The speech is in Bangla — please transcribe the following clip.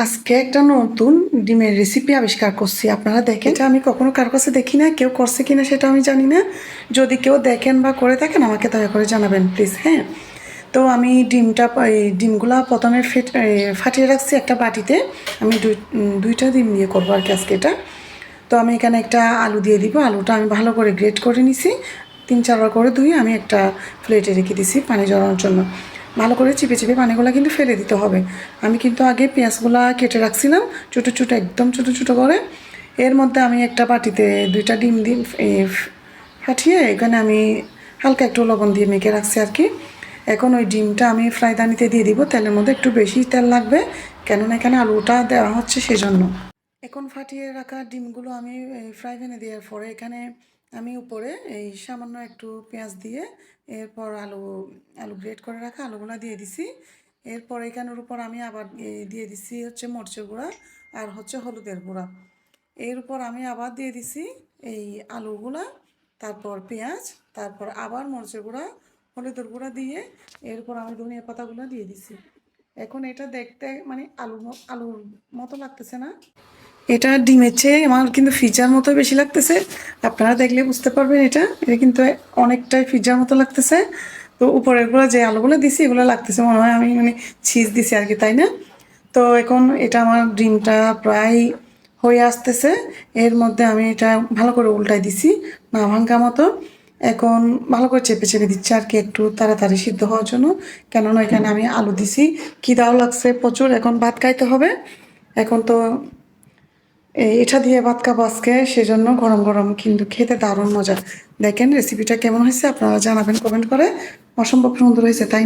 আজকে একটা নতুন ডিমের রেসিপি আবিষ্কার করছি। আপনারা দেখেন, এটা আমি কখনো কার কাছে দেখি না, কেউ করছে কিনা সেটা আমি জানি না। যদি কেউ দেখেন বা করে থাকেন আমাকে দয়া করে জানাবেন প্লিজ। হ্যাঁ, তো আমি এই ডিমগুলা প্রথমে ফাটিয়ে রাখছি একটা বাটিতে। আমি দুইটা ডিম দিয়ে করবো আর কি আজকে এটা। তো আমি এখানে একটা আলু দিয়ে দিব। আলুটা আমি ভালো করে গ্রেট করে নিছি, 3-4 বার করে ধুয়ে আমি একটা প্লেটে রেখে দিছি পানি জড়ানোর জন্য। ভালো করে চিপে চিপে পানিগুলো কিন্তু ফেলে দিতে হবে। আমি কিন্তু আগে পেঁয়াজগুলো কেটে রাখছিলাম ছোটো ছোটো, একদম ছোটো ছোটো করে। এর মধ্যে আমি একটা বাটিতে 2টা ডিম ফাটিয়ে এখানে আমি হালকা একটু লবণ দিয়ে মেখে রাখছি আর কি। এখন ওই ডিমটা আমি ফ্রাইদানিতে দিয়ে দিব। তেলের মধ্যে একটু বেশি তেল লাগবে, কেননা এখানে আলুটা দেওয়া হচ্ছে সেজন্য। এখন ফাটিয়ে রাখা ডিমগুলো আমি ফ্রাই প্যানে দেওয়ার পরে এখানে আমি উপরে এই সামান্য একটু পেঁয়াজ দিয়ে এরপর আলু আলু গ্রেট করে রাখা আলুগুলো দিয়ে দিছি। এরপর এখানের উপর আমি আবার দিয়ে দিছি হচ্ছে মরিচের গুঁড়া আর হচ্ছে হলুদের গুঁড়া। এর উপর আমি আবার দিয়ে দিছি এই আলুগুলা, তারপর পেঁয়াজ, তারপর আবার মরিচের গুঁড়া, হলুদের গুঁড়া দিয়ে এরপর আমি ধনিয়া পাতাগুলো দিয়ে দিছি। এখন এটা দেখতে মানে আলুর মতো লাগতেছে না, এটা ডিমের চেয়ে আমার কিন্তু পিৎজার মতো বেশি লাগতেছে। আপনারা দেখলে বুঝতে পারবেন, এটা এটা কিন্তু অনেকটাই পিৎজার মতো লাগতেছে। তো উপরের গুলো যে আলুগুলো দিছি এগুলো লাগতেছে মনে হয় আমি মানে চিজ দিছি আর কি, তাই না? তো এখন এটা আমার ডিমটা প্রায় হয়ে আসতেছে। এর মধ্যে আমি এটা ভালো করে উল্টাই দিছি না ভাঙ্গা মতো। এখন ভালো করে চেপে চেপে দিচ্ছি আর কি, একটু তাড়াতাড়ি সিদ্ধ হওয়ার জন্য। কেননা এখানে আমি আলু দিছি, খিদাও লাগছে প্রচুর, এখন ভাত খাইতে হবে। এখন তো এটা দিয়ে ভাত খাবো আজকে, সেজন্য গরম গরম কিন্তু খেতে দারুণ মজা। দেখেন রেসিপিটা কেমন হয়েছে আপনারা জানাবেন কমেন্ট করে। অসম্ভব সুন্দর হয়েছে, তাই না?